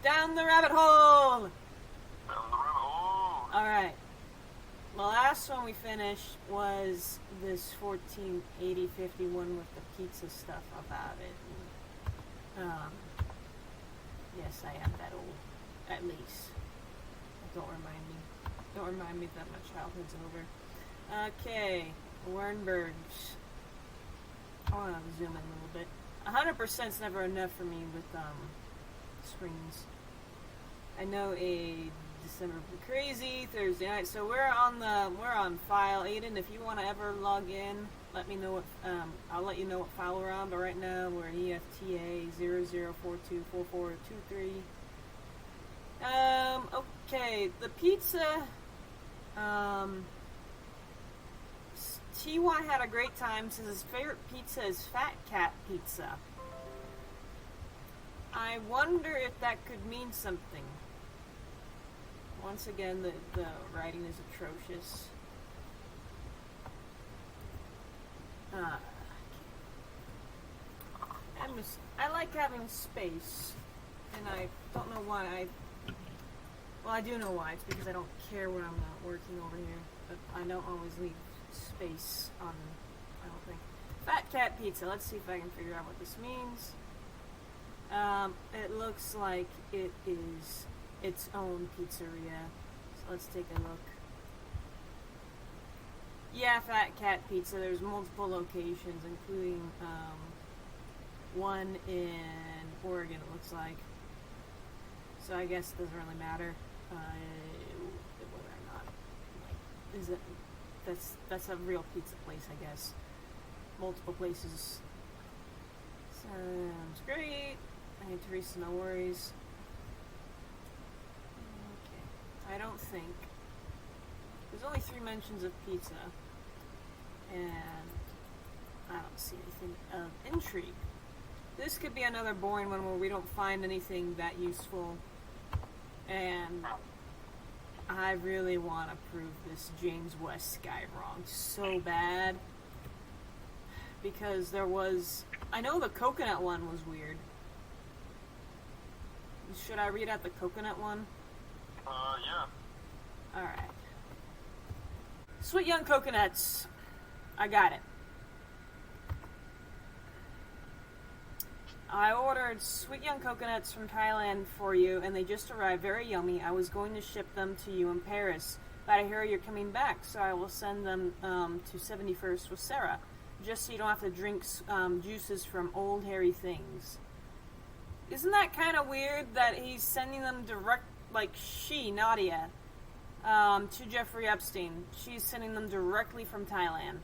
Down the rabbit hole! Down the rabbit hole! Alright. The last one we finished was this 148051 with the pizza stuff about it. And, yes, I am that old. At least. Don't remind me that my childhood's over. Okay. Wernbergs. I want to zoom in a little bit. 100% is never enough for me with screens. I know a December crazy Thursday night. So we're on file. Aiden, if you want to ever log in, let me know what I'll let you know what file we're on. But right now we're in EFTA 00424423. Okay, the pizza. TY had a great time. Says his favorite pizza is Fat Cat Pizza. I wonder if that could mean something. Once again, the writing is atrocious. I like having space, and I don't know why. Well, I do know why. It's because I don't care when I'm not working over here, but I don't always leave space on. I don't think. Fat Cat Pizza. Let's see if I can figure out what this means. It looks like it is its own pizzeria. So let's take a look. Yeah, Fat Cat Pizza. There's multiple locations, including one in Oregon, it looks like. So I guess it doesn't really matter whether or not. Like, is it? That's a real pizza place, I guess. Multiple places. Sounds great. Hey, Teresa, no worries. Okay. I don't think. There's only 3 mentions of pizza. And I don't see anything of intrigue. This could be another boring one where we don't find anything that useful. And I really want to prove this James West guy wrong so bad. Because there was... I know the coconut one was weird. Should I read out the coconut one? Yeah. Alright. Sweet young coconuts. I got it. I ordered sweet young coconuts from Thailand for you, and they just arrived. Very yummy. I was going to ship them to you in Paris, but I hear you're coming back, so I will send them to 71st with Sarah, just so you don't have to drink juices from old hairy things. Isn't that kind of weird that he's sending them direct, like she, Nadia, to Jeffrey Epstein? She's sending them directly from Thailand.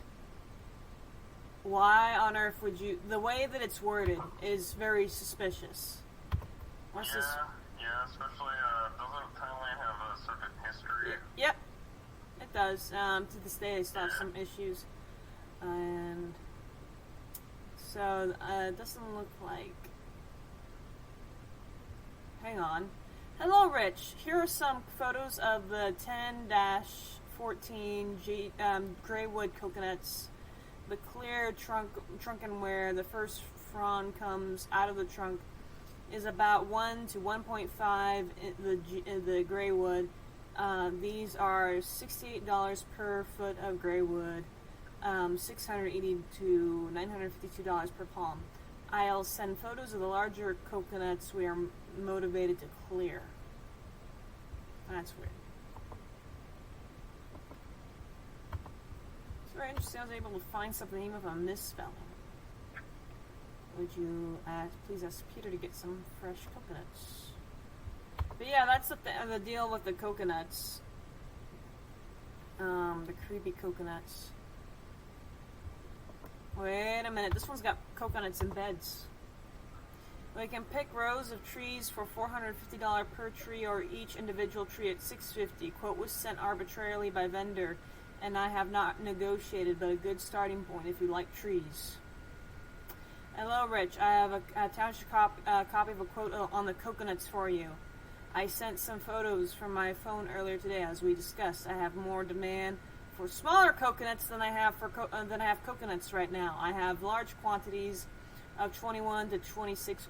Why on earth would you... The way that it's worded is very suspicious. What's this? Yeah, especially, doesn't Thailand have a certain history? Yep, it does. To this day, they still have some issues. And so, it doesn't look like... Hang on. Hello, Rich. Here are some photos of the 10-14 Greywood coconuts. The clear trunken where the first frond comes out of the trunk is about 1 to 1.5 the Greywood. These are $68 per foot of Greywood, $680 to $952 per palm. I'll send photos of the larger coconuts we are motivated to clear. That's weird. It's very interesting. I was able to find something even with a misspelling. Would you please ask Peter to get some fresh coconuts? But yeah, that's the deal with the coconuts. The creepy coconuts. Wait a minute, this one's got coconuts in beds. We can pick rows of trees for $450 per tree or each individual tree at $650. Quote was sent arbitrarily by vendor, and I have not negotiated, but a good starting point if you like trees. Hello, Rich. I have attached a copy of a quote on the coconuts for you. I sent some photos from my phone earlier today, as we discussed. I have more demand for smaller coconuts than I have coconuts right now. I have large quantities of 21 to 26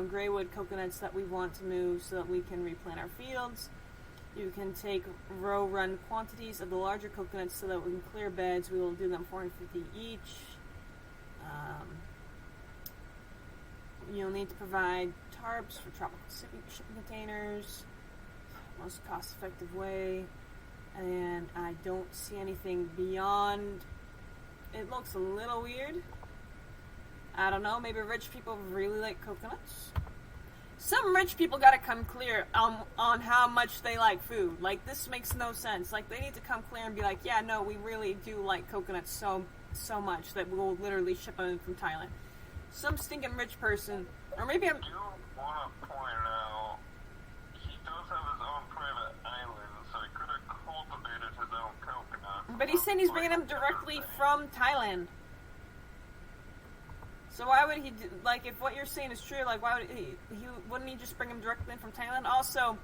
graywood coconuts that we want to move so that we can replant our fields. You can take row run quantities of the larger coconuts so that we can clear beds. We will do them 450 each. You'll need to provide tarps for tropical shipping containers. Most cost-effective way. And I don't see anything beyond. It looks a little weird. I don't know. Maybe rich people really like coconuts. Some rich people gotta come clear on how much they like food. Like, this makes no sense. Like, they need to come clear and be like, yeah, no, we really do like coconuts so much that we'll literally ship them in from Thailand. Some stinking rich person, or maybe I'm... I do want to point out, he does have his own private island, so he could have cultivated his own coconut. But he's saying he's bringing them directly from Thailand. So why would he do, like, if what you're saying is true, like, why would he wouldn't he just bring them directly in from Thailand? Also,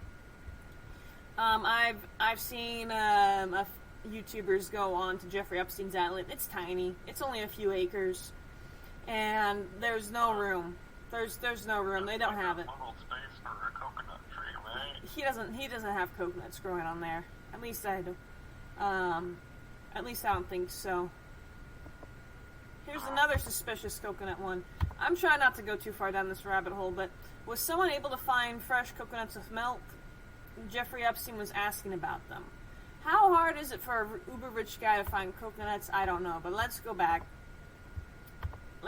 I've seen YouTubers go on to Jeffrey Epstein's island. It's tiny. It's only a few acres. And there's no room. There's no room. They don't have it. Little space for a coconut tree, right? He doesn't have coconuts growing on there. At least I don't think so. Here's another suspicious coconut one. I'm trying not to go too far down this rabbit hole, but was someone able to find fresh coconuts with milk? Jeffrey Epstein was asking about them. How hard is it for an uber rich guy to find coconuts? I don't know, but let's go back.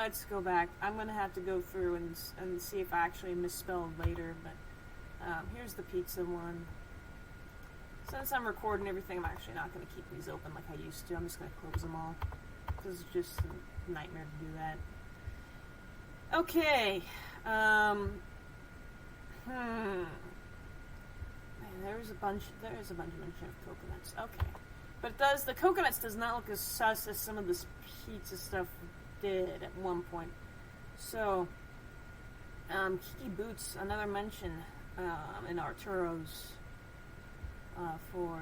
I'm going to have to go through and see if I actually misspelled later, but here's the pizza one. Since I'm recording everything, I'm actually not going to keep these open like I used to. I'm just going to close them all. This is just a nightmare to do that. Okay. Man, there's a bunch of mention of coconuts. Okay. But the coconuts does not look as sus as some of this pizza stuff did at one point. So, Kiki Boots, another mention in Arturo's for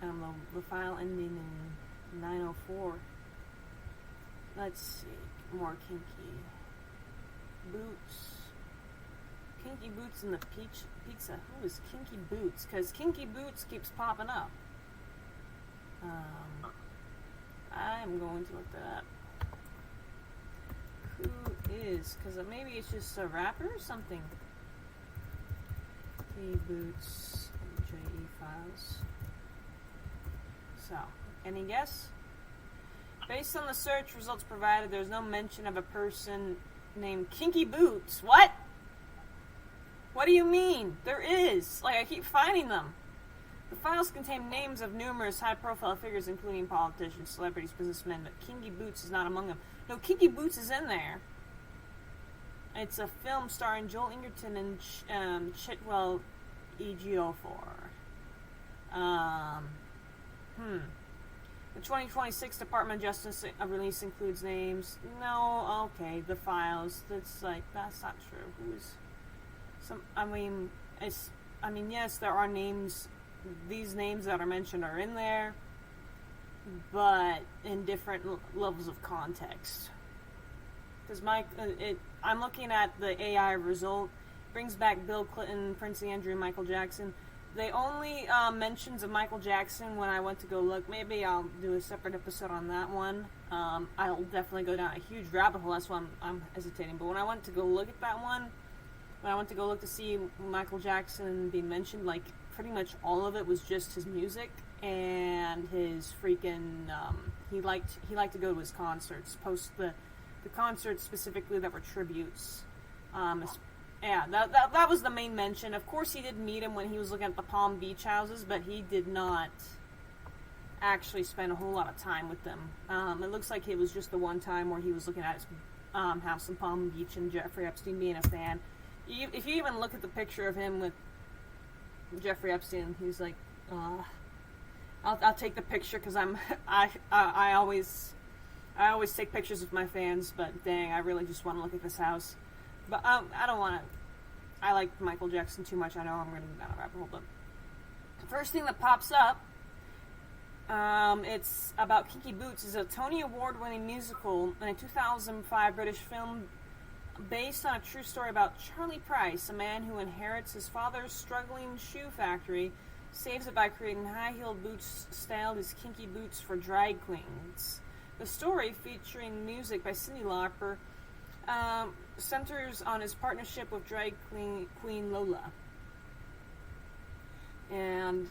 the file ending in 904. Let's see, more Kinky Boots. Kinky Boots in the pizza. Who is Kinky Boots? Because Kinky Boots keeps popping up. I'm going to look that up. Who is? Because maybe it's just a rapper or something. Kinky Boots JE files. So, any guess? Based on the search results provided, there's no mention of a person named Kinky Boots. What? What do you mean? There is. Like, I keep finding them. The files contain names of numerous high-profile figures, including politicians, celebrities, businessmen, but Kinky Boots is not among them. No, Kinky Boots is in there. It's a film starring Joel Egerton and Chitwell Ejiofor. The 2026 Department of Justice release includes names. No, okay, the files. That's not true. Yes, there are names. These names that are mentioned are in there, but in different levels of context. Because I'm looking at the AI result. Brings back Bill Clinton, Prince Andrew, Michael Jackson. They only mentions of Michael Jackson when I went to go look. Maybe I'll do a separate episode on that one. I'll definitely go down a huge rabbit hole. That's why I'm hesitating. But when I went to go look at that one, when I went to go look to see Michael Jackson being mentioned, like, pretty much all of it was just his music and his freaking, he liked to go to his concerts, post the concerts specifically that were tributes. Yeah, that was the main mention. Of course, he did meet him when he was looking at the Palm Beach houses, but he did not actually spend a whole lot of time with them. It looks like it was just the one time where he was looking at his house in Palm Beach and Jeffrey Epstein being a fan. If you even look at the picture of him with Jeffrey Epstein, he's like, I'll take the picture because I always take pictures with my fans, but dang, I really just want to look at this house. But I don't want to. I like Michael Jackson too much. I know I'm going to go down a rabbit hole. But the first thing that pops up, it's about Kinky Boots. Is a Tony Award-winning musical and a 2005 British film based on a true story about Charlie Price, a man who inherits his father's struggling shoe factory, saves it by creating high-heeled boots styled as kinky boots for drag queens. The story, featuring music by Cyndi Lauper, centers on his partnership with drag queen Lola. And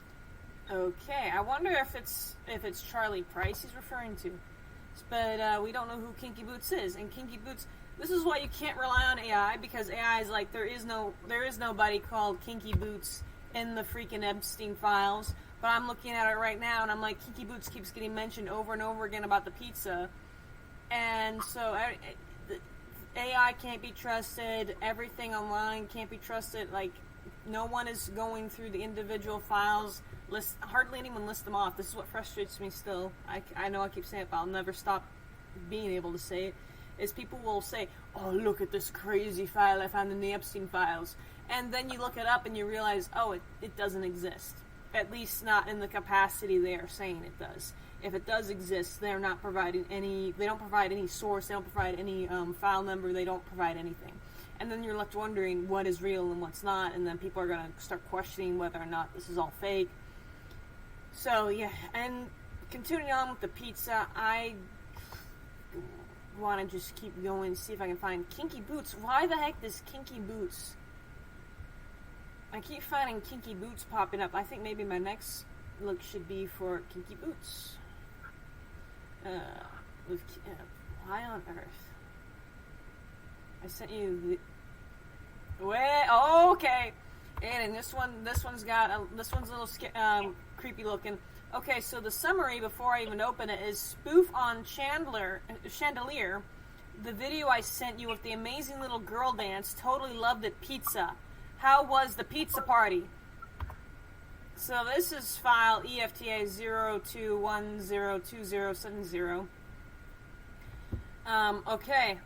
okay, I wonder if it's Charlie Price he's referring to, but we don't know who Kinky Boots is. And Kinky Boots, this is why you can't rely on AI, because AI is like there is nobody called Kinky Boots in the freaking Epstein files. But I'm looking at it right now, and I'm like, Kinky Boots keeps getting mentioned over and over again about the pizza, and so AI can't be trusted. Everything online can't be trusted. Like, no one is going through the individual files. Hardly anyone lists them off. This is what frustrates me still. I know I keep saying it, but I'll never stop being able to say it. Is people will say, "Oh, look at this crazy file I found in the Epstein files," and then you look it up and you realize, oh, it doesn't exist. At least not in the capacity they are saying it does. If it does exist, they're not providing any. They don't provide any source. They don't provide any file number. They don't provide anything. And then you're left wondering what is real and what's not. And then people are going to start questioning whether or not this is all fake. So yeah, and continuing on with the pizza, I want to just keep going, see if I can find Kinky Boots. Why the heck does Kinky Boots? I keep finding Kinky Boots popping up. I think maybe my next look should be for Kinky Boots. Why on earth? I sent you the... Wait, okay. And this one's a little creepy looking. Okay, so the summary before I even open it is Spoof on Chandelier. The video I sent you with the amazing little girl dance. Totally loved it. Pizza. How was the pizza party? So this is file EFTA 02102070. Okay.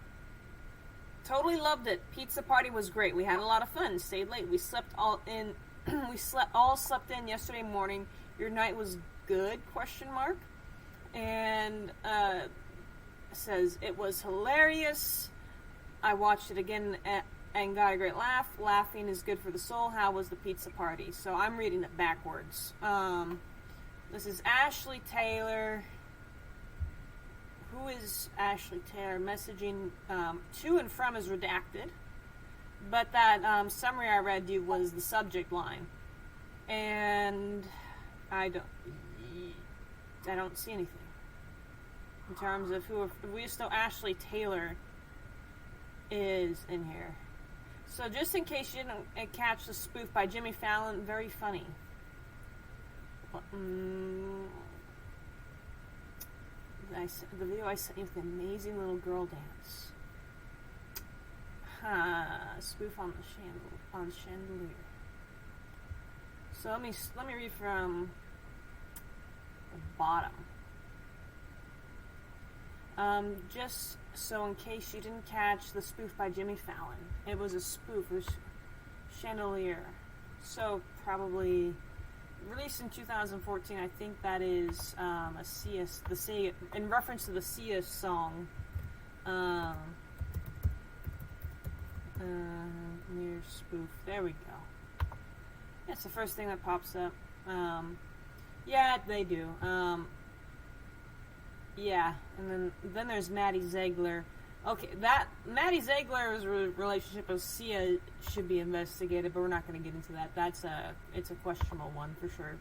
Totally loved it. Pizza party was great. We had a lot of fun. Stayed late. We slept all in. slept in yesterday morning. Your night was good? ? And says it was hilarious. I watched it again and got a great laugh. Laughing is good for the soul. How was the pizza party? So I'm reading it backwards. This is Ashley Taylor. Who is Ashley Taylor? Messaging to and from is redacted. But that summary I read you was the subject line. And I don't see anything. In terms of who, we just know Ashley Taylor is in here. So just in case you didn't catch the spoof by Jimmy Fallon, very funny. The video I sent you with the amazing little girl dance. Spoof on the chandelier. So let me read from the bottom. Just so in case you didn't catch the spoof by Jimmy Fallon, it was a spoof. It was chandelier. So probably released in 2014. I think that is a Sia, in reference to the Sia song. Near spoof. There we go. That's the first thing that pops up. Yeah, they do. Yeah, and then there's Maddie Ziegler. Okay, that Maddie Ziegler's relationship with Sia should be investigated, but we're not going to get into that. It's a questionable one for sure.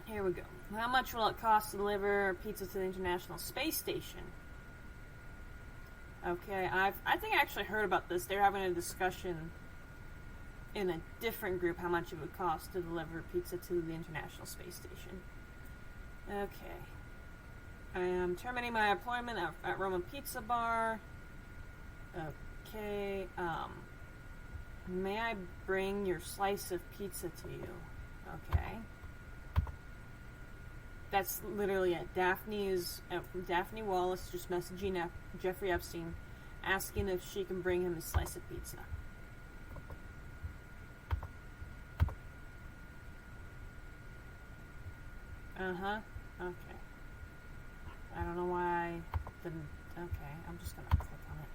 Here we go. How much will it cost to deliver pizza to the International Space Station? Okay, I think I actually heard about this. They're having a discussion in a different group how much it would cost to deliver pizza to the International Space Station. Okay. I am terminating my employment at Roman Pizza Bar. Okay. May I bring your slice of pizza to you? Okay. That's literally it. Daphne Wallace just messaging Jeffrey Epstein, asking if she can bring him a slice of pizza. Okay. I don't know why I didn't. Okay, I'm just gonna click on it.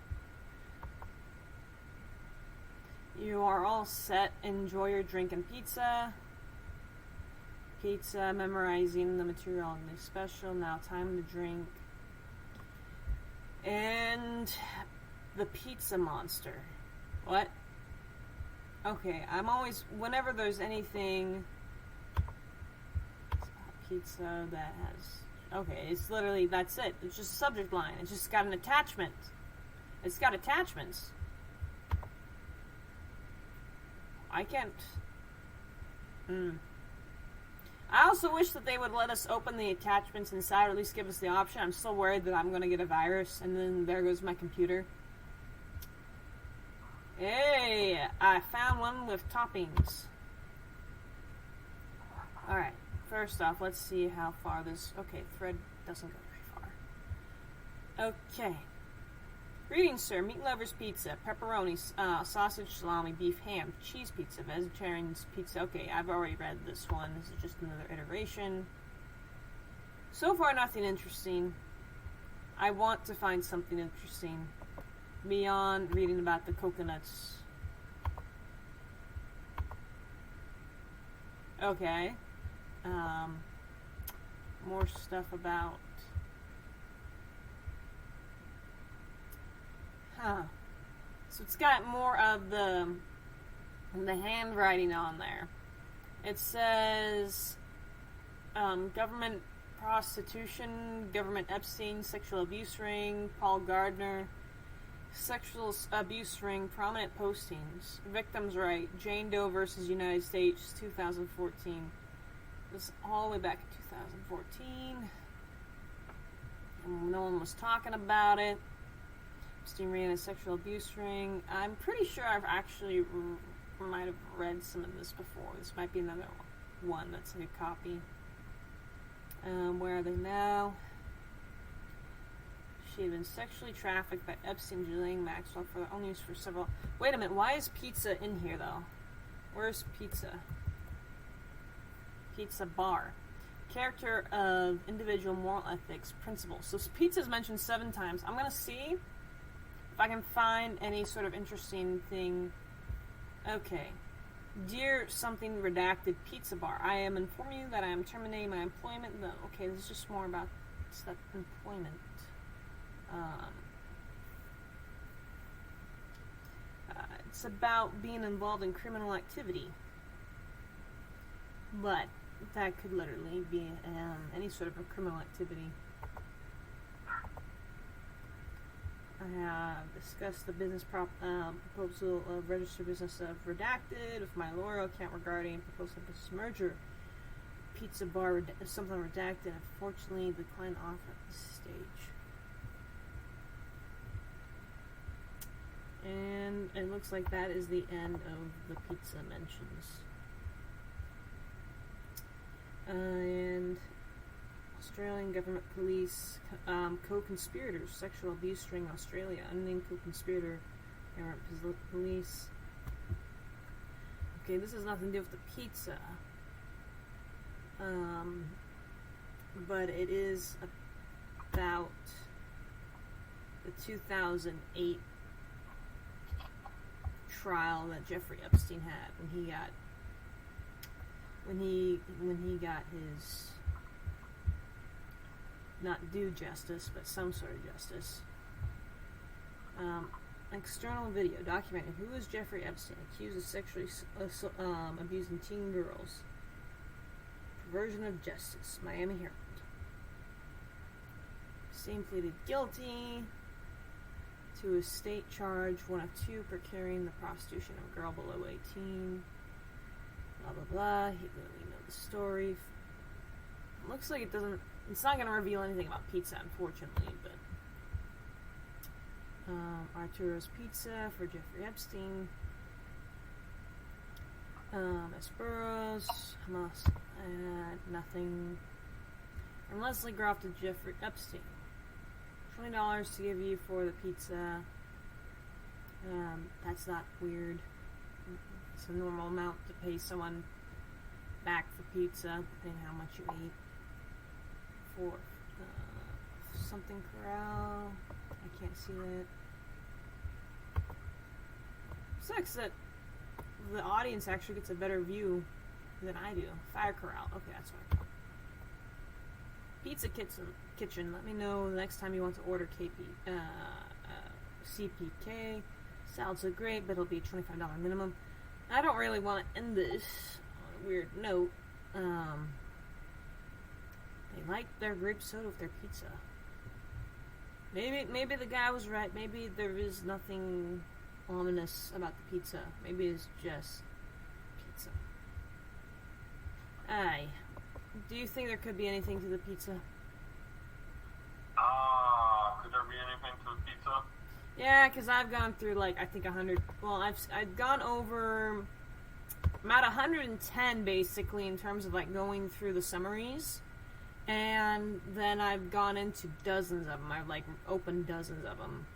You are all set. Enjoy your drink and pizza. Pizza, memorizing the material on the special. Now time to drink. And the pizza monster. What? Okay, I'm always, whenever there's anything pizza that has, okay, it's literally, that's it. It's just a subject line. It's just got an attachment. It's got attachments. I can't. I also wish that they would let us open the attachments inside, or at least give us the option. I'm still worried that I'm going to get a virus, and then there goes my computer. Hey, I found one with toppings. Alright, first off, let's see how far this... Okay, thread doesn't go very far. Okay. Greetings, sir. Meat lovers pizza, pepperoni, sausage, salami, beef, ham, cheese pizza, vegetarian's pizza. Okay, I've already read this one. This is just another iteration. So far, nothing interesting. I want to find something interesting beyond reading about the coconuts. Okay. More stuff about... So it's got more of the handwriting on there. It says government prostitution, government Epstein, sexual abuse ring, Paul Gardner, sexual abuse ring, prominent postings, victims' right, Jane Doe versus United States, 2014. This is all the way back in 2014. And no one was talking about it. Epstein ran a sexual abuse ring. I'm pretty sure I've actually might have read some of this before. This might be another one that's a good copy. Where are they now? She had been sexually trafficked by Epstein, Ghislaine Maxwell for only use for several... Wait a minute, why is pizza in here, though? Where's pizza? Pizza bar. Character of individual moral ethics, principles. So pizza is mentioned 7 times. I'm going to see if I can find any sort of interesting thing. Okay. Dear something redacted pizza bar. I am informing you that I am terminating my employment. Okay, this is just more about stuff employment. It's about being involved in criminal activity. But that could literally be any sort of a criminal activity. I have discussed the business proposal of registered business of redacted with my lawyer account regarding proposal of business merger. Pizza bar something redacted. Unfortunately, declined offer at this stage. And it looks like that is the end of the pizza mentions. And Australian government police, co-conspirators, sexual abuse ring, Australia, unnamed co-conspirator, government police. Okay, this has nothing to do with the pizza. But it is about the 2008 trial that Jeffrey Epstein had when he got his not due justice, but some sort of justice. External video documenting who is Jeffrey Epstein, accused of sexually abusing teen girls. Perversion of justice, Miami Herald. Epstein pleaded guilty to a state charge, 1 of 2, procuring the prostitution of a girl below 18. Blah blah blah. We know the story. Looks like it doesn't. It's not going to reveal anything about pizza, unfortunately, but Arturo's Pizza for Jeffrey Epstein. Esperos, Hamas, nothing. From Lesley Groff to Jeffrey Epstein. $20 to give you for the pizza. That's not weird. It's a normal amount to pay someone back for pizza, depending how much you eat. For something corral. I can't see that. Sucks that the audience actually gets a better view than I do. Fire corral. Okay, that's what I call it. Pizza kitchen. Let me know the next time you want to order CPK. Salads are great, but it'll be $25 minimum. I don't really want to end this on a weird note. They like their grape soda with their pizza. Maybe the guy was right. Maybe there is nothing ominous about the pizza. Maybe it's just pizza. Aye. Do you think there could be anything to the pizza? Could there be anything to the pizza? Yeah, because I've gone through, like, I think 100... Well, I've gone over... I'm at 110, basically, in terms of, like, going through the summaries. And then I've gone into dozens of them. I've, like, opened dozens of them.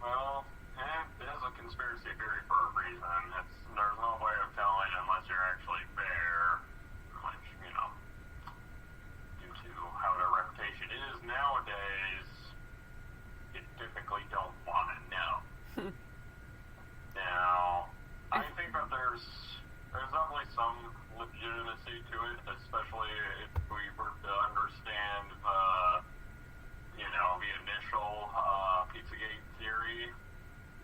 Well, it is a conspiracy theory for a reason. There's no way of telling unless you're actually there, which, you know, due to how their reputation is nowadays, you typically don't want to know. Now, I think that there's definitely some legitimacy to it, especially if we were to understand, you know, the initial Pizzagate theory.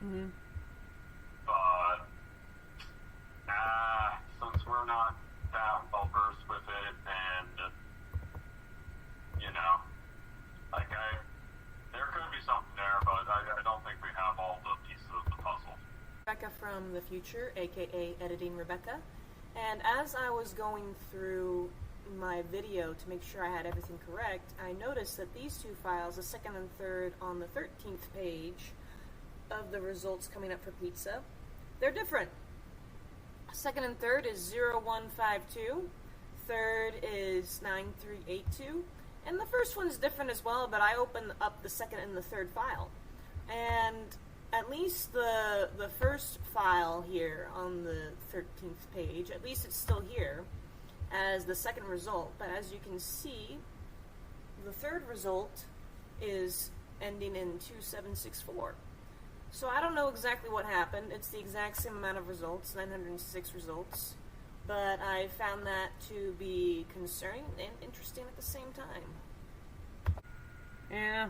Mm-hmm. But since we're not that well versed with it, and you know, like there could be something there, but I don't think we have all the pieces of the puzzle. Rebecca from the future, aka Editing Rebecca, and as I was going through my video to make sure I had everything correct, I noticed that these two files, the second and third on the 13th page of the results coming up for pizza, they're different. Second and third is 0152, third is 9382, and the first one's different as well, but I opened up the second and the third file. And at least the first file here on the 13th page, at least it's still here as the second result, but as you can see, the third result is ending in 2764. So I don't know exactly what happened. It's the exact same amount of results, 906 results, but I found that to be concerning and interesting at the same time. Yeah.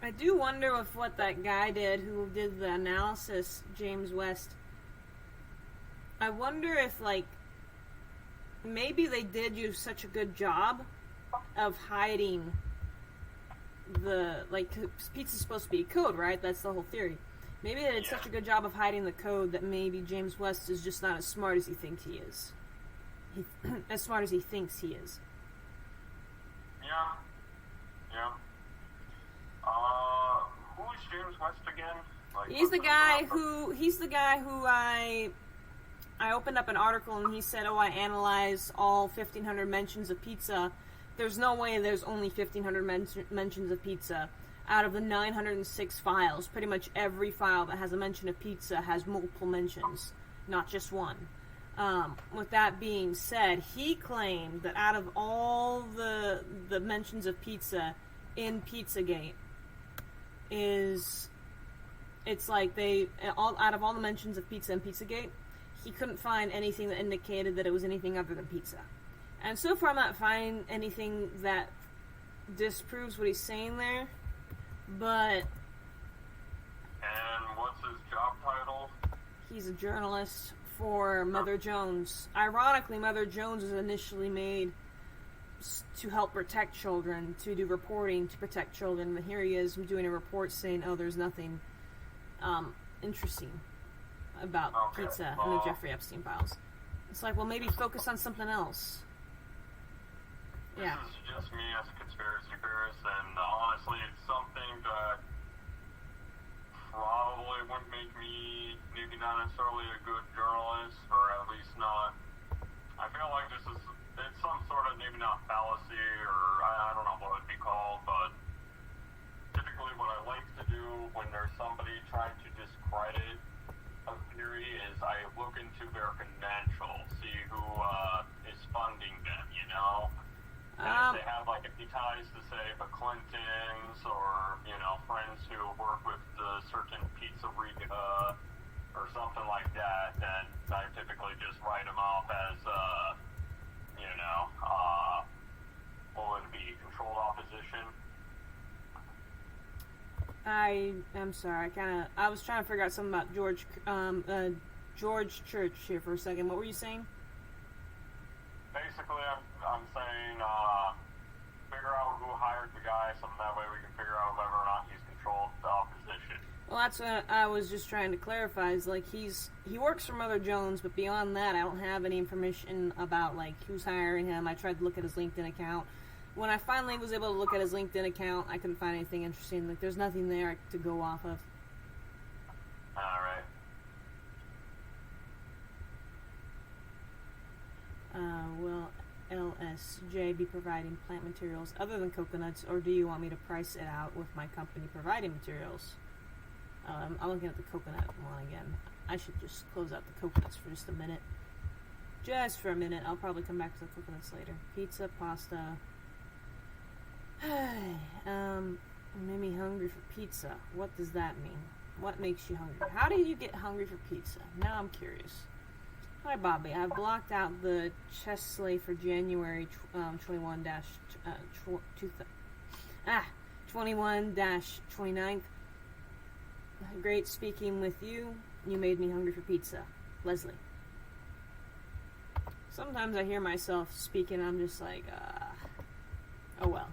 I do wonder if what that guy did who did the analysis, James West, I wonder if, like, maybe they did do such a good job of hiding the, like, pizza's supposed to be code, right? That's the whole theory. Maybe they did such a good job of hiding the code that maybe James West is just not as smart as he thinks he is. As smart as he thinks he is. Yeah. Who's James West again? Like, he's the guy who I opened up an article and he said, I analyzed all 1,500 mentions of pizza. There's no way there's only 1,500 mentions of pizza. Out of the 906 files, pretty much every file that has a mention of pizza has multiple mentions, not just one. With that being said, he claimed that out of all the mentions of pizza in Pizzagate, it's like out of all the mentions of pizza in Pizzagate, he couldn't find anything that indicated that it was anything other than pizza. And so far I'm not finding anything that disproves what he's saying there, but... And what's his job title? He's a journalist for Mother Jones. Ironically, Mother Jones was initially made to help protect children, to do reporting to protect children, but here he is doing a report saying, there's nothing interesting about pizza in the Jeffrey Epstein files. It's like, well, maybe focus on something else. Yeah. This is just me as a conspiracy theorist, and honestly, it's something that probably wouldn't make me maybe not necessarily a good journalist, or at least not. I feel like it's some sort of maybe not fallacy, or I don't know what it'd be called, but typically what I like to do when there's somebody trying to discredit a theory is I look into their financials, see who is funding them, you know? And if they have like any ties to say the Clintons or, you know, friends who work with the certain pizzeria I'm sorry. I was trying to figure out something about George Church here for a second. What were you saying? Basically, I'm saying, figure out who hired the guy, so that way we can figure out whether or not he's controlled the opposition. Well, that's what I was just trying to clarify. Is like he works for Mother Jones, but beyond that, I don't have any information about like who's hiring him. I tried to look at his LinkedIn account. When I finally was able to look at his LinkedIn account, I couldn't find anything interesting. Like, there's nothing there to go off of. Alright. Will LSJ be providing plant materials other than coconuts, or do you want me to price it out with my company providing materials? I'm looking at the coconut one again. I should just close out the coconuts for just a minute. Just for a minute. I'll probably come back to the coconuts later. Pizza, pasta. Made me hungry for pizza. What does that mean? What makes you hungry? How do you get hungry for pizza? Now I'm curious. Hi, Bobby. I've blocked out the chest sleigh for January 21-29th. Great speaking with you. You made me hungry for pizza. Lesley. Sometimes I hear myself speaking and I'm just like, oh well.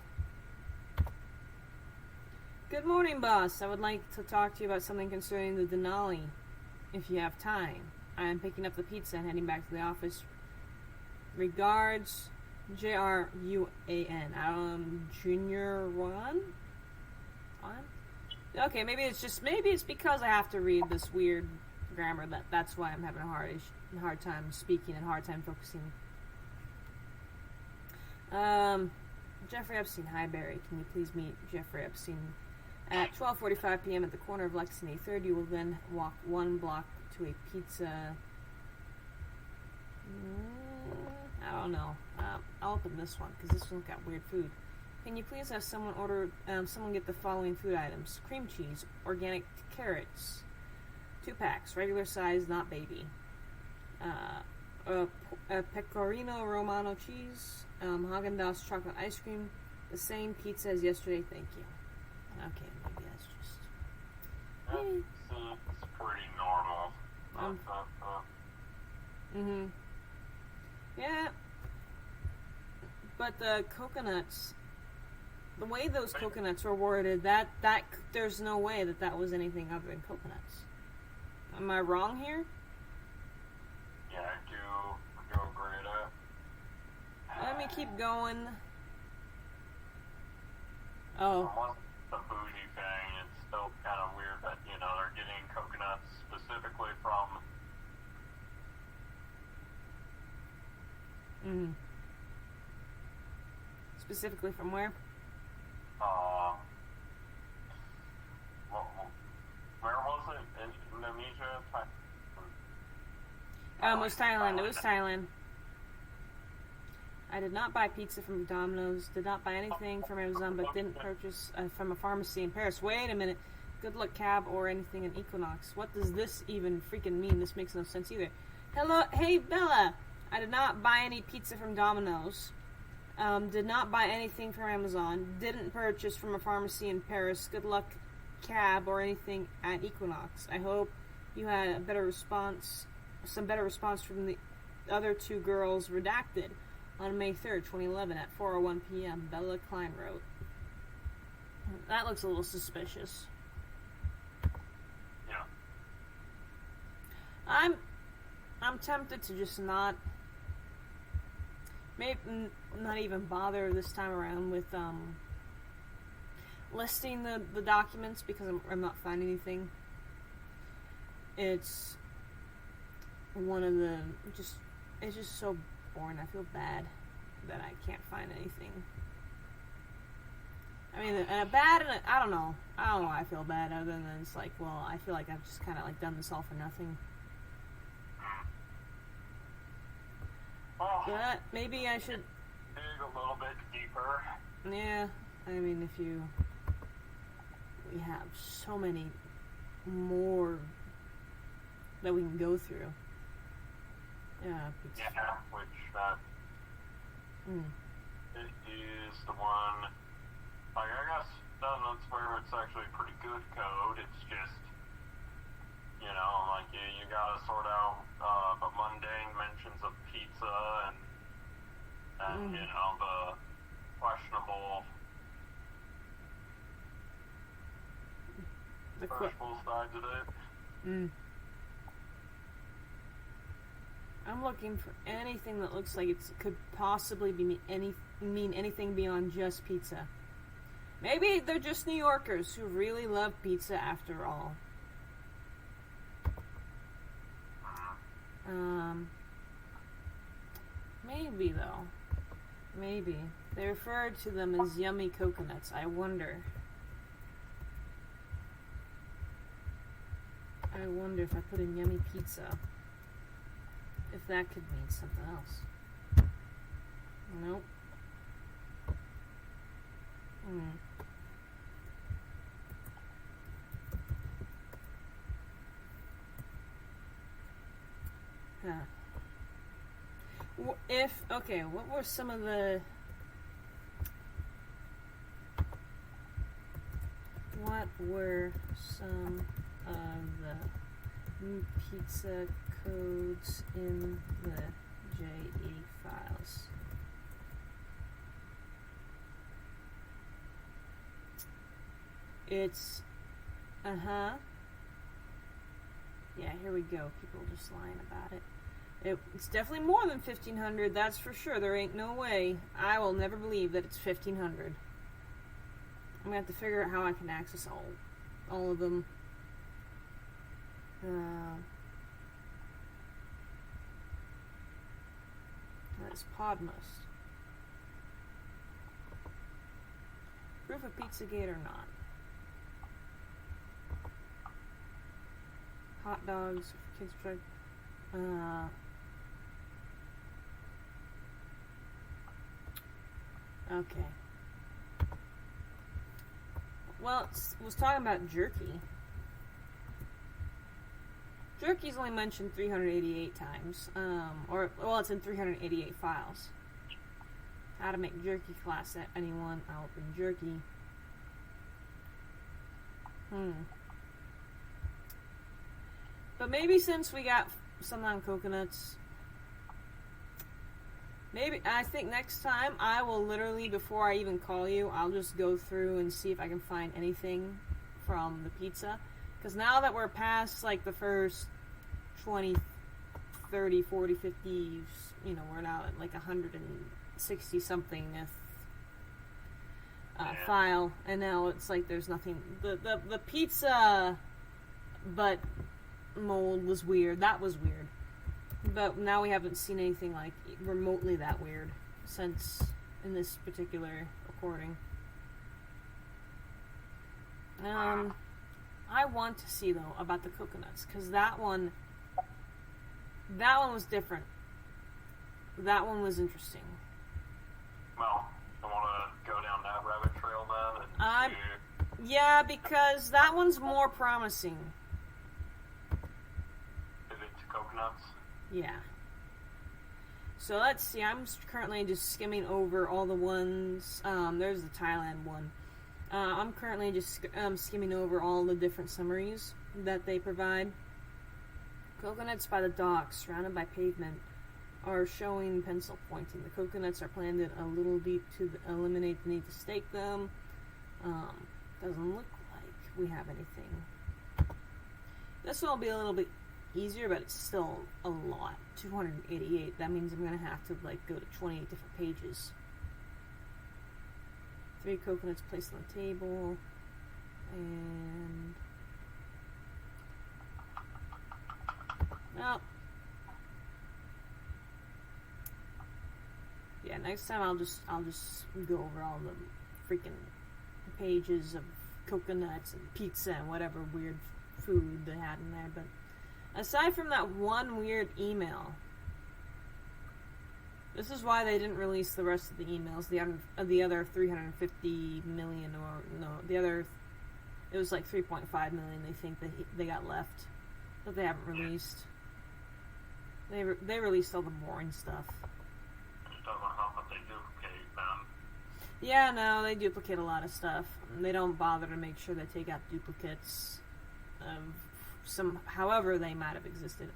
Good morning, boss. I would like to talk to you about something concerning the Denali, if you have time. I am picking up the pizza and heading back to the office. Regards, J-R-U-A-N. Junior one? Okay, maybe it's because I have to read this weird grammar that's why I'm having a hard time speaking and hard time focusing. Jeffrey Epstein. Hi, Barry. Can you please meet Jeffrey Epstein at 12:45 p.m. at the corner of Lexington and 3rd? You will then walk 1 block to a pizza. I don't know. I'll open this one because this one's got weird food. Can you please have someone get the following food items: cream cheese, organic carrots, 2 packs, regular size, not baby. A pecorino romano cheese, Haagen-Dazs chocolate ice cream, the same pizza as yesterday. Thank you. Okay, maybe that's just. It's pretty normal. Yeah. But the coconuts, the way those coconuts were worded, that there's no way that was anything other than coconuts. Am I wrong here? Yeah, I do agree with that. Let me keep going. Oh. The bougie thing, it's still kind of weird that, they're getting coconuts specifically from... Specifically from where? Where was it? In Indonesia? It was Thailand. It was Thailand. I did not buy pizza from Domino's, did not buy anything from Amazon, but didn't purchase from a pharmacy in Paris. Wait a minute. Good luck cab or anything in Equinox. What does this even freaking mean? This makes no sense either. Hello, hey Bella. I did not buy any pizza from Domino's. Did not buy anything from Amazon. Didn't purchase from a pharmacy in Paris. Good luck cab or anything at Equinox. I hope you had a better response, some better response from the other 2 girls redacted. On May 3rd, 2011 at 4:01 p.m., Bella Klein wrote. That looks a little suspicious. Yeah. I'm tempted to just not even bother this time around with listing the documents because I'm not finding anything. It's one of the it's just so boring. I feel bad that I can't find anything. I mean, I don't know why I feel bad other than it's like, well, I feel like I've just kind of like done this all for nothing. But maybe I should dig a little bit deeper. Yeah, I mean, we have so many more that we can go through. Yeah, which it is the one. Like, I guess then that's where it's actually a pretty good code. It's just, you know, like you gotta sort out the mundane mentions of pizza and you know, the questionable sides of it. I'm looking for anything that looks like it could possibly mean anything beyond just pizza. Maybe they're just New Yorkers who really love pizza after all. Maybe though. Maybe. They referred to them as yummy coconuts. I wonder if I put in yummy pizza, if that could mean something else. Nope. What were some of the... What were some of the new pizza codes in the JE files? It's... Yeah, here we go. People just lying about it. It's definitely more than 1,500, that's for sure. There ain't no way. I will never believe that it's 1,500. I'm gonna have to figure out how I can access all of them. That's Podmust. Proof of Pizzagate or not? Hot dogs for kids try. Okay. Well, it was talking about jerky. Jerky's only mentioned 388 times. It's in 388 files. How to make jerky class at anyone. I'll open jerky. But maybe since we got some on coconuts, I think next time I will literally, before I even call you, I'll just go through and see if I can find anything from the pizza. Because now that we're past, like, the first 20, 30, 40, 50, you know, we're now at, like, 160-something file. And now it's like there's nothing. The pizza but mold was weird. That was weird. But now we haven't seen anything, like, remotely that weird since in this particular recording. I want to see, though, about the coconuts, because that one was different. That one was interesting. Well, I want to go down that rabbit trail then. Yeah, because that one's more promising. Pivot to coconuts? Yeah. So let's see, I'm currently just skimming over all the ones. There's the Thailand one. I'm currently just skimming over all the different summaries that they provide. Coconuts by the docks, surrounded by pavement, are showing pencil pointing. The coconuts are planted a little deep to eliminate the need to stake them. Doesn't look like we have anything. This one will be a little bit easier, but it's still a lot. 288. That means I'm going to have to, like, go to 28 different pages. 3 coconuts placed on the table. And... well... yeah, next time I'll just go over all the freaking pages of coconuts and pizza and whatever weird food they had in there. But aside from that one weird email, this is why they didn't release the rest of the emails. The other 350 million, or no, it was like 3.5 million. They think that they got left that they haven't released. They released all the boring stuff. It doesn't help that they duplicate them. Yeah, no, they duplicate a lot of stuff. They don't bother to make sure they take out duplicates of however they might have existed.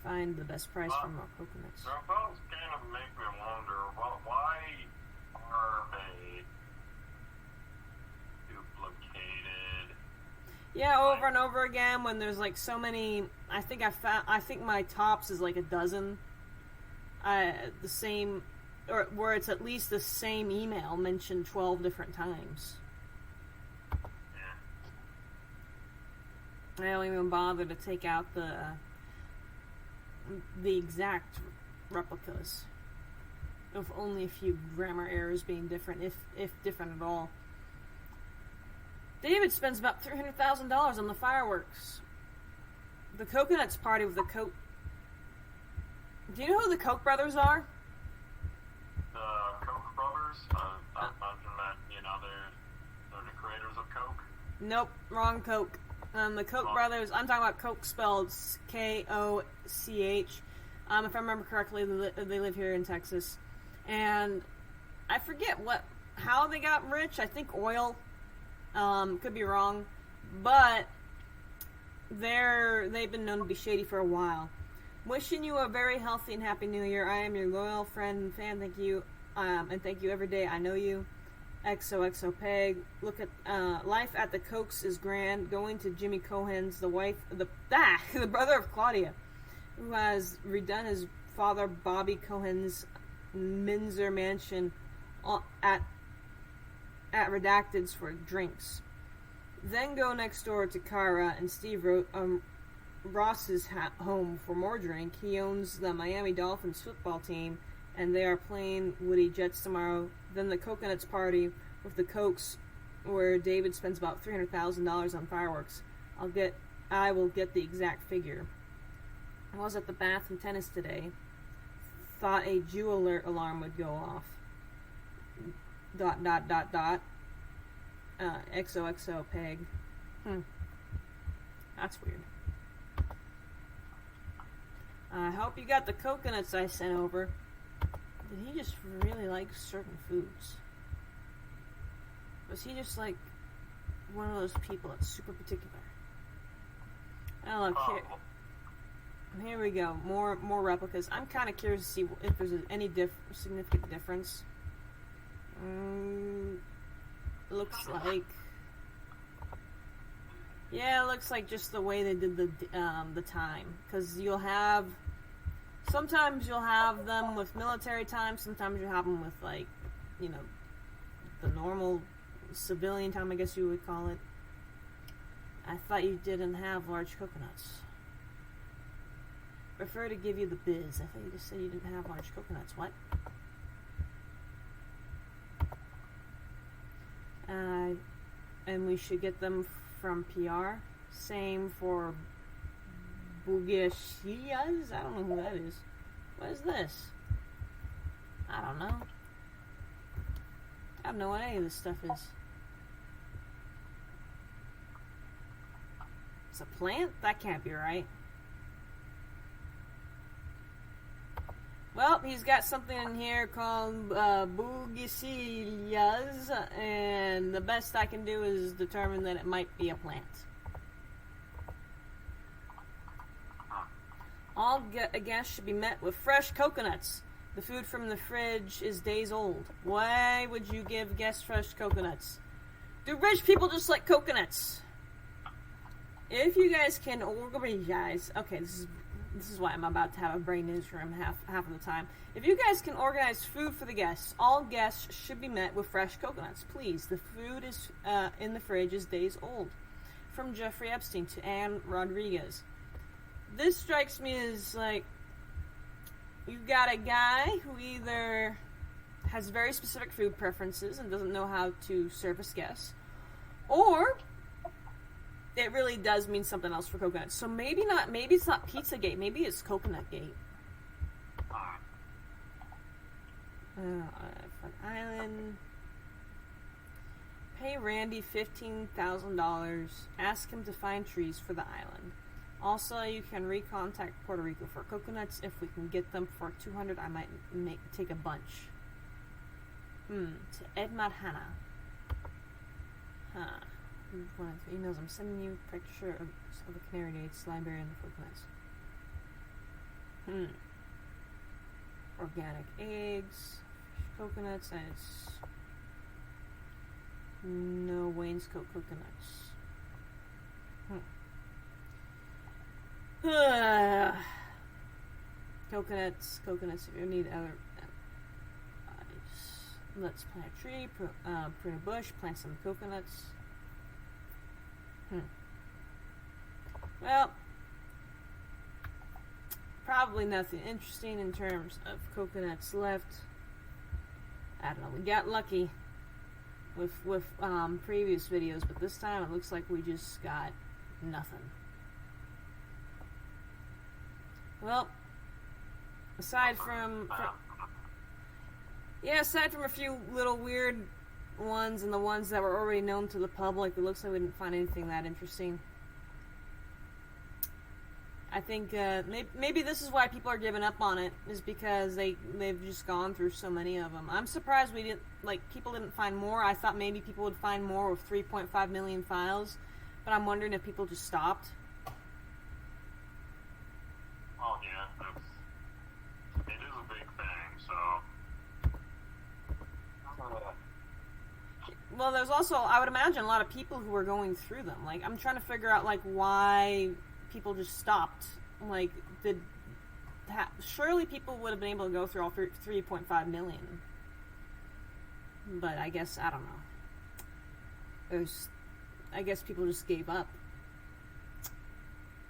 Find the best price for more coconuts. So those kind of make me wonder, why are they duplicated? Yeah, over and over again when there's like so many. I think my tops is like a dozen. The same, or where it's at least the same email mentioned 12 different times. Yeah. I don't even bother to take out the exact replicas, of only a few grammar errors being different, if different at all. David spends about $300,000 on the fireworks. The Coconuts party with the Coke. Do you know who the Koch brothers are? The Koch brothers? I imagine that, they're the creators of Coke. Nope, wrong Koch. The Koch brothers, I'm talking about Koch spelled Koch. If I remember correctly, they live here in Texas. And I forget how they got rich. I think oil. Could be wrong. But they've been known to be shady for a while. Wishing you a very healthy and happy new year. I am your loyal friend and fan. Thank you. And thank you every day. I know you. XOXO Peg. Look at life at the Kochs is grand. Going to Jimmy Cohen's, the brother of Claudia, who has redone his father Bobby Cohen's Minzer mansion at Redacted's for drinks. Then go next door to Kara and Steve Ross's home for more drink. He owns the Miami Dolphins football team, and they are playing Woody Jets tomorrow. Then the Coconuts party with the Kochs, where David spends about $300,000 on fireworks. I will get the exact figure. I was at the bath and tennis today. Thought a Jew alert alarm would go off. ... XOXO Peg. That's weird. I hope you got the coconuts I sent over. Did he just really like certain foods? Was he just like one of those people that's super particular? Oh, look, here we go. More replicas. I'm kind of curious to see if there's any significant difference. Looks like... Yeah, it looks like just the way they did the time. Because sometimes you'll have them with military time, sometimes you'll have them with, like, the normal civilian time, I guess you would call it. I thought you didn't have large coconuts. Prefer to give you the biz. I thought you just said you didn't have large coconuts. What? And we should get them from PR. Same for Bugashiyas. I don't know who that is. What is this? I don't know. I have no idea what any of this stuff is. It's a plant? That can't be right. Well, he's got something in here called Bugashiyas, and the best I can do is determine that it might be a plant. All guests should be met with fresh coconuts. The food from the fridge is days old. Why would you give guests fresh coconuts? Do rich people just like coconuts? If you guys can organize... Okay, this is why I'm about to have a brain newsroom half of the time. If you guys can organize food for the guests, all guests should be met with fresh coconuts. Please, the food is in the fridge is days old. From Jeffrey Epstein to Anne Rodriguez. This strikes me as like, you've got a guy who either has very specific food preferences and doesn't know how to service guests, or it really does mean something else for coconuts. So maybe it's not Pizzagate, maybe it's Coconutgate. Fun Island. Pay Randy $15,000. Ask him to find trees for the island. Also, you can recontact Puerto Rico for coconuts. If we can get them for $200, I might take a bunch. To Ed Madhana. Huh. One of the emails, I'm sending you a picture of the canary dates, library, and the coconuts. Organic eggs, coconuts, and it's no wainscot coconuts. Coconuts, if you need other let's plant a tree, prune a bush, plant some coconuts. Well, probably nothing interesting in terms of coconuts left. I don't know, we got lucky with previous videos, but this time it looks like we just got nothing. Well, aside from a few little weird ones and the ones that were already known to the public, it looks like we didn't find anything that interesting. I think maybe this is why people are giving up on it, is because they've just gone through so many of them. I'm surprised people didn't find more. I thought maybe people would find more with 3.5 million files, but I'm wondering if people just stopped. Oh yeah, it is a big thing, so. Well, there's also, I would imagine, a lot of people who were going through them. Like, I'm trying to figure out, like, why people just stopped. Like, surely people would have been able to go through all 3.5 million. But I guess, I don't know. I guess people just gave up.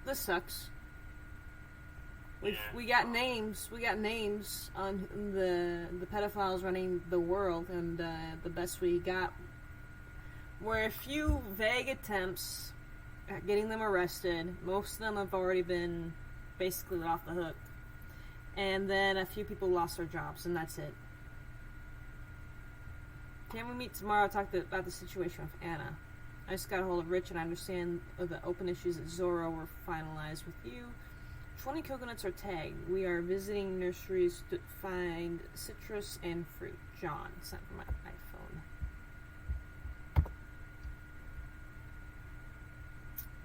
This sucks. We got names on the pedophiles running the world, and the best we got were a few vague attempts at getting them arrested. Most of them have already been basically let off the hook, and then a few people lost their jobs, and that's it. Can we meet tomorrow to talk about the situation with Anna? I just got a hold of Rich, and I understand the open issues at Zorro were finalized with you. 20 coconuts are tagged. We are visiting nurseries to find citrus and fruit. John, sent from my iPhone.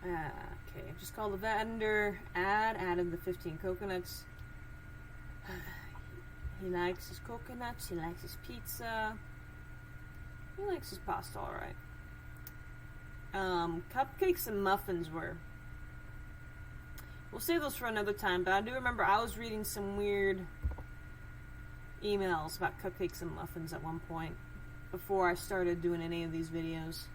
Okay, I just called the vendor. Added the 15 coconuts. He likes his coconuts. He likes his pizza. He likes his pasta, alright. Cupcakes and muffins were. We'll save those for another time, but I do remember I was reading some weird emails about cupcakes and muffins at one point before I started doing any of these videos.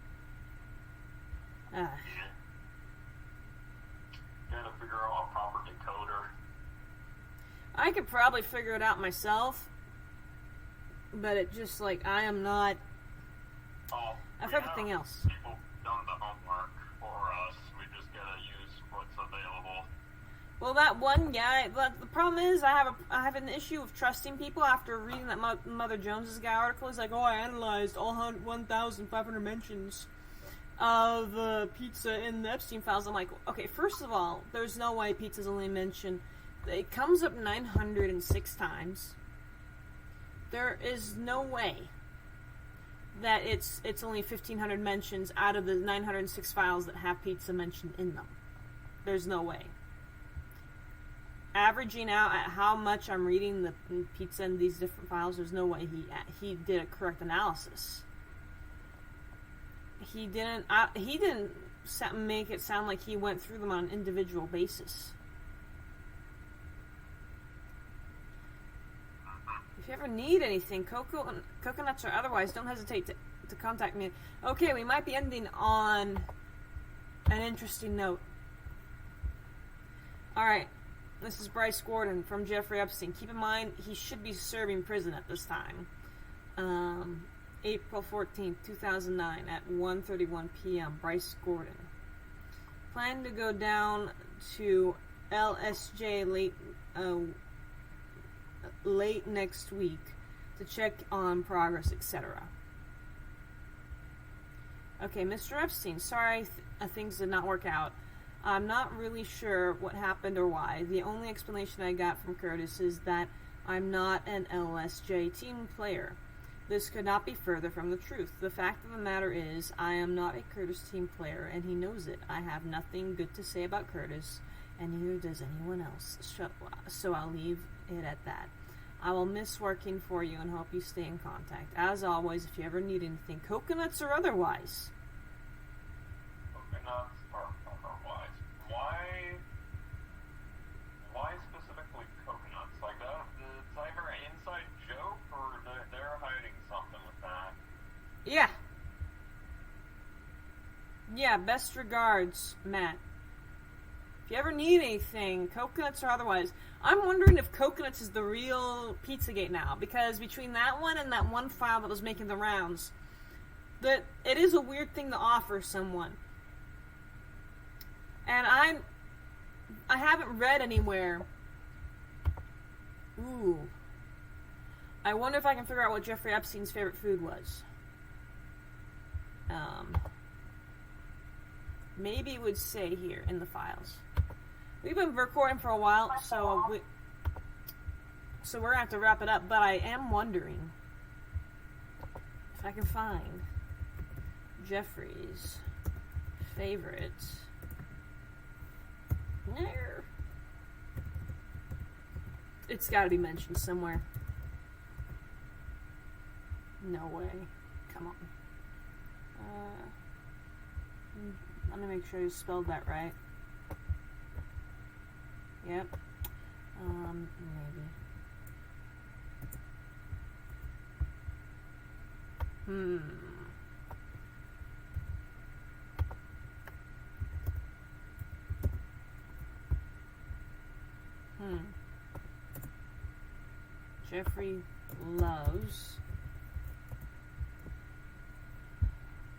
Gotta figure out a proper decoder. I could probably figure it out myself, but it just, like, I am not of everything else. People done the homework for us. We just gotta use what's available. Well, that one guy, but the problem is I have an issue with trusting people after reading that Mother Jones's guy article. He's like, oh, I analyzed all 1,500 mentions of pizza in the Epstein files. I'm like, okay, first of all, there's no way pizza's only mentioned. It comes up 906 times. There is no way that it's only 1,500 mentions out of the 906 files that have pizza mentioned in them. There's no way. Averaging out at how much I'm reading the pizza in these different files, there's no way he did a correct analysis. He didn't make it sound like he went through them on an individual basis. If you ever need anything, coconuts or otherwise, don't hesitate to contact me. Okay, we might be ending on an interesting note. Alright. This is Bryce Gordon from Jeffrey Epstein. Keep in mind, he should be serving prison at this time. April 14th, 2009 at 1:31 p.m. Bryce Gordon. Plan to go down to LSJ late next week to check on progress, etc. Okay, Mr. Epstein, sorry things did not work out. I'm not really sure what happened or why. The only explanation I got from Curtis is that I'm not an LSJ team player. This could not be further from the truth. The fact of the matter is, I am not a Curtis team player, and he knows it. I have nothing good to say about Curtis, and neither does anyone else. So I'll leave it at that. I will miss working for you and hope you stay in contact. As always, if you ever need anything, coconuts or otherwise. Coconuts or otherwise. Why specifically coconuts? Like that? It's either an inside joke or they're hiding something with that. Yeah. Yeah, best regards, Matt. If you ever need anything, coconuts or otherwise. I'm wondering if coconuts is the real Pizzagate now, because between that one and that one file that was making the rounds, that it is a weird thing to offer someone. And I haven't read anywhere. Ooh. I wonder if I can figure out what Jeffrey Epstein's favorite food was. Maybe it would say here in the files. We've been recording for a while, so we're going to have to wrap it up. But I am wondering if I can find Jeffrey's favorite. It's got to be mentioned somewhere. No way. Come on. Let me make sure you spelled that right. Yep. Maybe.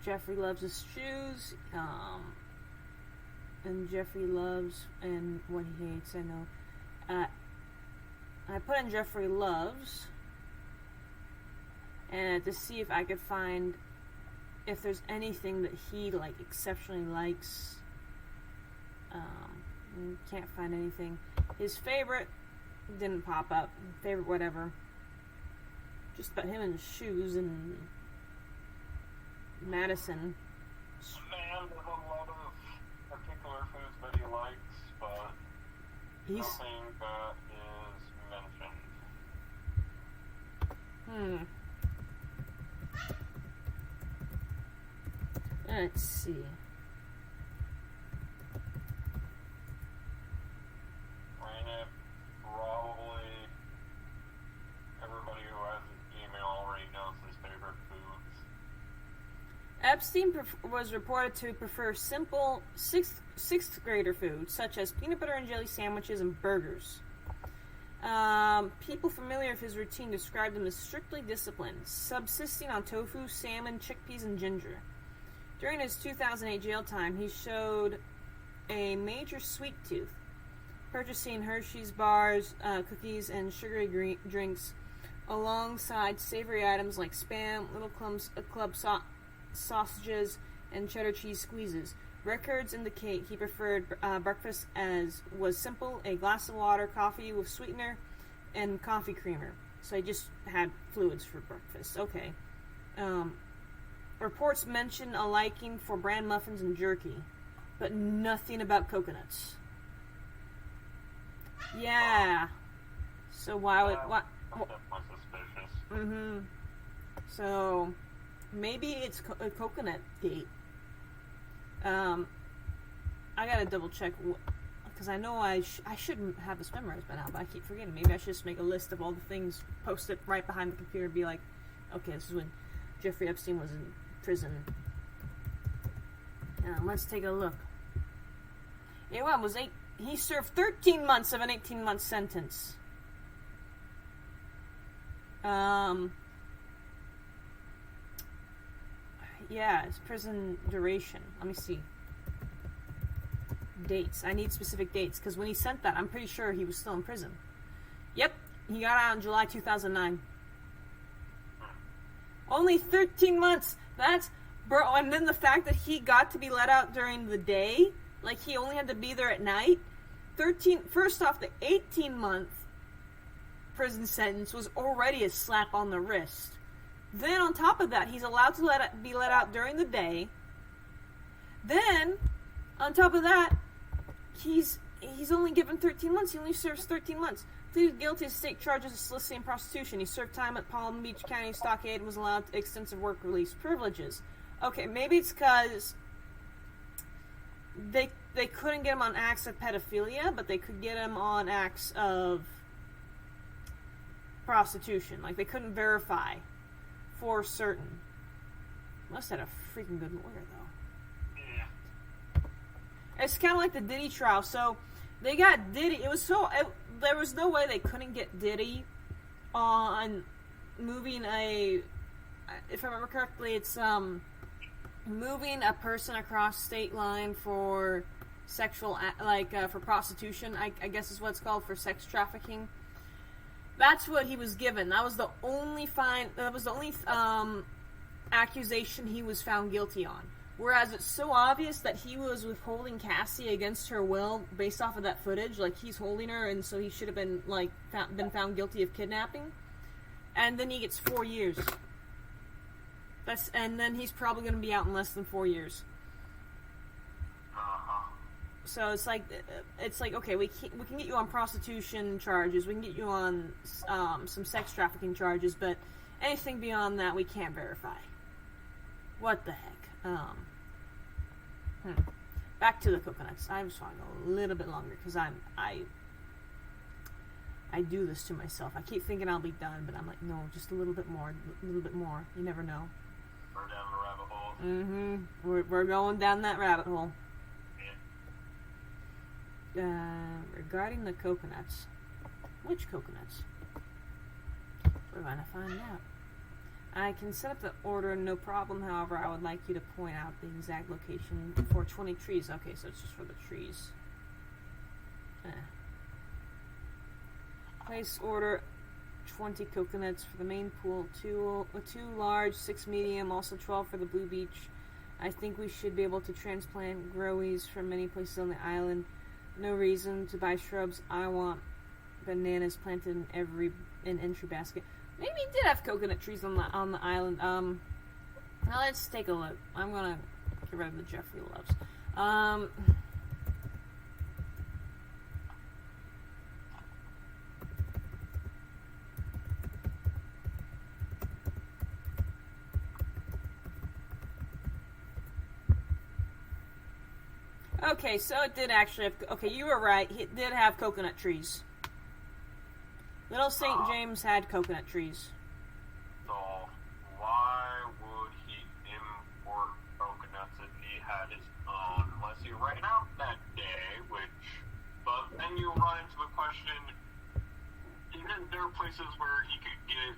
Jeffrey loves his shoes, and Jeffrey loves, and what he hates, I know. I put in Jeffrey loves, and to see if I could find if there's anything that he, like, exceptionally likes. Can't find anything. His favorite didn't pop up. Favorite whatever. Just about him and his shoes and Madison. Man, there's a lot of particular foods that he likes, but nothing that is mentioned. Let's see. Granted, probably everybody who has an email already knows his favorite foods. Epstein was reported to prefer simple sixth grader foods such as peanut butter and jelly sandwiches and burgers. People familiar with his routine described him as strictly disciplined, subsisting on tofu, salmon, chickpeas, and ginger. During his 2008 jail time, he showed a major sweet tooth, purchasing Hershey's bars, cookies, and sugary drinks, alongside savory items like Spam, Little Club sausages, and cheddar cheese squeezes. Records indicate he preferred breakfast as was simple: a glass of water, coffee with sweetener, and coffee creamer. So he just had fluids for breakfast. Okay. Reports mention a liking for bran muffins and jerky, but nothing about coconuts. Yeah. So why would what? Definitely suspicious. So maybe it's a coconut date. I gotta double check because I know I shouldn't have this memorized by now, but I keep forgetting. Maybe I should just make a list of all the things, post it right behind the computer, and be like, okay, this is when Jeffrey Epstein was in prison. Let's take a look. He served 13 months of an 18-month sentence. Yeah, it's prison duration. Let me see. Dates. I need specific dates, because when he sent that, I'm pretty sure he was still in prison. Yep, he got out in July 2009. Only 13 months. That's, bro, and then the fact that he got to be let out during the day, like he only had to be there at night. First off, the 18-month prison sentence was already a slap on the wrist. Then on top of that, he's allowed to be let out during the day. Then, on top of that, he's only given 13 months. He only serves 13 months. Pleaded guilty to state charges of soliciting prostitution. He served time at Palm Beach County Stockade and was allowed extensive work release privileges. Okay, maybe it's because they couldn't get him on acts of pedophilia, but they could get him on acts of prostitution. Like, they couldn't verify for certain. Must have had a freaking good lawyer, though. Yeah. It's kind of like the Diddy trial. So, they got Diddy. There was no way they couldn't get Diddy on moving if I remember correctly, it's, moving a person across state line for sexual, for prostitution, I guess is what it's called, for sex trafficking. That's what he was given. That was the only accusation he was found guilty on. Whereas it's so obvious that he was withholding Cassie against her will based off of that footage. Like, he's holding her, and so he should have been, been found guilty of kidnapping. And then he gets 4 years. And then he's probably going to be out in less than 4 years. So it's like, okay, we can get you on prostitution charges, we can get you on some sex trafficking charges, but anything beyond that we can't verify. What the heck? Back to the coconuts. I just want to go a little bit longer because I do this to myself. I keep thinking I'll be done, but I'm like, no, just a little bit more, You never know. We're down the rabbit hole. Mm-hmm. We're going down that rabbit hole. Regarding the coconuts. Which coconuts? We're going to find out. I can set up the order, no problem. However, I would like you to point out the exact location for 20 trees. Okay, so it's just for the trees. Place order 20 coconuts for the main pool. Two large, 6 medium, also 12 for the Blue Beach. I think we should be able to transplant growies from many places on the island. No reason to buy shrubs. I want bananas planted in entry basket. Maybe he did have coconut trees on the island. Now let's take a look. I'm gonna get rid of the Jeffrey Loves. Okay, so it did actually have... Okay, you were right. It did have coconut trees. Little St. James had coconut trees. So, why would he import coconuts if he had his own? Unless he ran out that day, But then you run into the question, isn't there places where he could get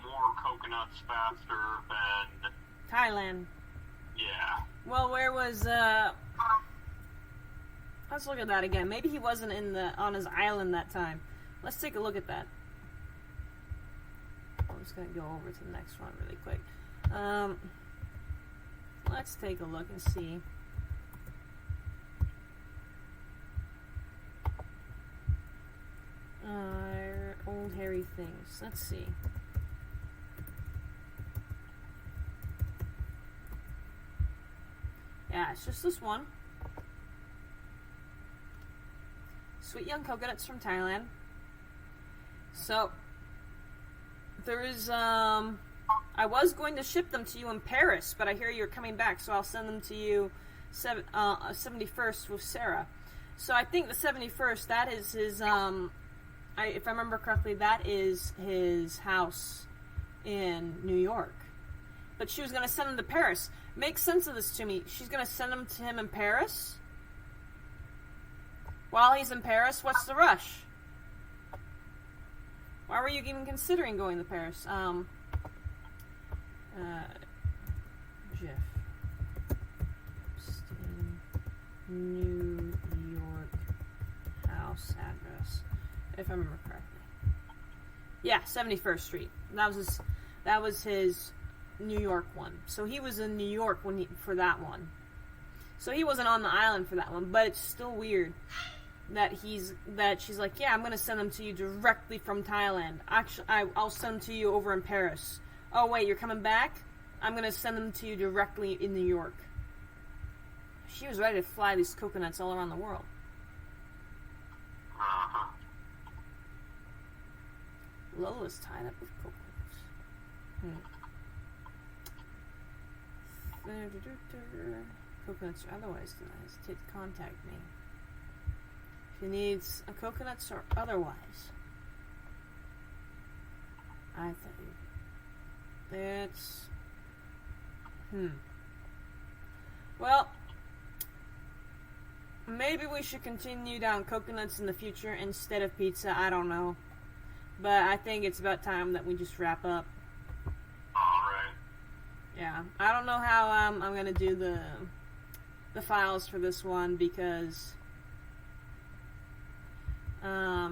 more coconuts faster than... Thailand. Yeah. Well, where was, Let's look at that again. Maybe he wasn't on his island that time. Let's take a look at that. I'm just going to go over to the next one really quick. Let's take a look and see. Old hairy things. Let's see. Yeah, it's just this one. Sweet young coconuts from Thailand. So, there is, I was going to ship them to you in Paris, but I hear you're coming back, so I'll send them to you 71st with Sarah. So I think the 71st, that is his, if I remember correctly, that is his house in New York. But she was going to send him to Paris. Make sense of this to me. She's going to send him to him in Paris? While he's in Paris, what's the rush? Why were you even considering going to Paris? Jeff Epstein, New York house address, if I remember correctly. Yeah, 71st Street. That was his New York one. So he was in New York for that one. So he wasn't on the island for that one, but it's still weird that she's like, yeah, I'm going to send them to you directly from Thailand. Actually, I'll send them to you over in Paris. Oh, wait, you're coming back? I'm gonna send them to you directly in New York. She was ready to fly these coconuts all around the world. Uh-huh. Lola's tied up with coconuts. Coconuts or otherwise, do not hesitate to contact me. If he needs coconuts or otherwise. I think that's... Well, maybe we should continue down coconuts in the future instead of pizza. I don't know. But I think it's about time that we just wrap up. Alright. Yeah. I don't know how I'm going to do the files for this one because I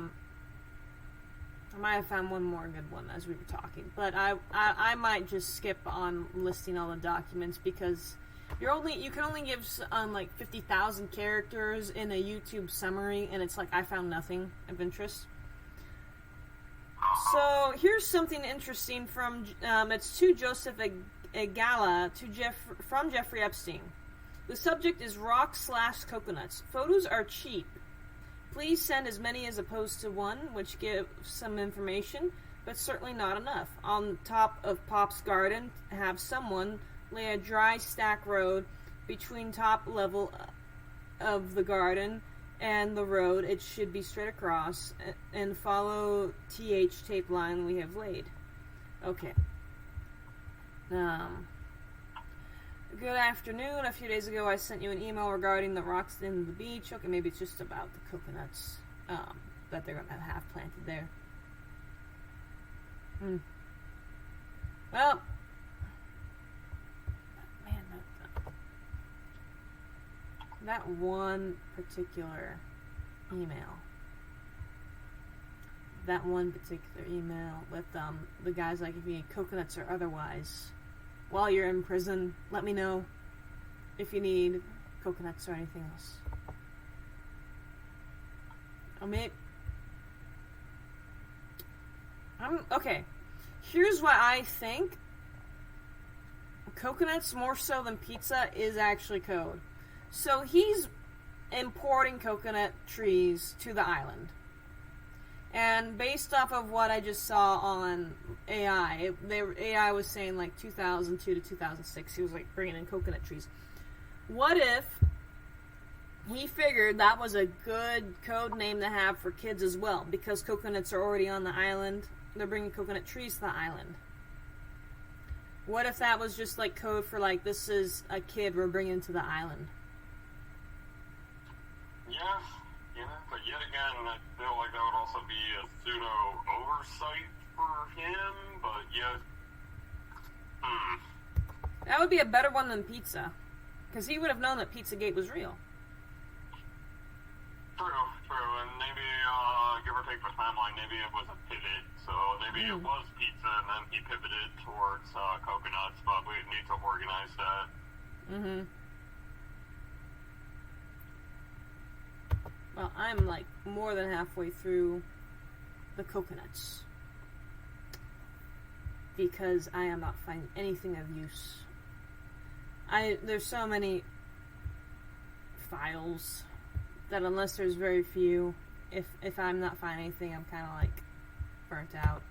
might have found one more good one as we were talking. But I might just skip on listing all the documents because you can only give like 50,000 characters in a YouTube summary, and it's like I found nothing of interest. So here's something interesting from it's to Joseph Agala from Jeffrey Epstein. The subject is rocks/coconuts. Photos are cheap. Please send as many as opposed to one, which gives some information, but certainly not enough. On top of Pop's garden, have someone lay a dry stack road between top level of the garden and the road. It should be straight across and follow TH tape line we have laid. Okay. Good afternoon. A few days ago I sent you an email regarding the rocks in the beach. Okay, maybe it's just about the coconuts that they're going to have planted there. Well, man, that one particular email. That one particular email with the guys like, if you need coconuts or otherwise, while you're in prison, let me know if you need coconuts or anything else. Okay. Here's what I think. Coconuts, more so than pizza, is actually code. So he's importing coconut trees to the island. And based off of what I just saw on AI, AI was saying like 2002 to 2006, he was like bringing in coconut trees. What if he figured that was a good code name to have for kids as well? Because coconuts are already on the island, they're bringing coconut trees to the island. What if that was just like code for like, this is a kid we're bringing to the island? Yes. Yeah, but yet again, I feel like that would also be a pseudo oversight for him, but yet, That would be a better one than pizza, because he would have known that Pizzagate was real. True, and maybe, give or take the timeline, maybe it was a pivot, so maybe it was pizza, and then he pivoted towards coconuts, but we need to organize that. Well, I'm like more than halfway through the coconuts because I am not finding anything of use. There's so many files that unless there's very few, if I'm not finding anything, I'm kind of like burnt out.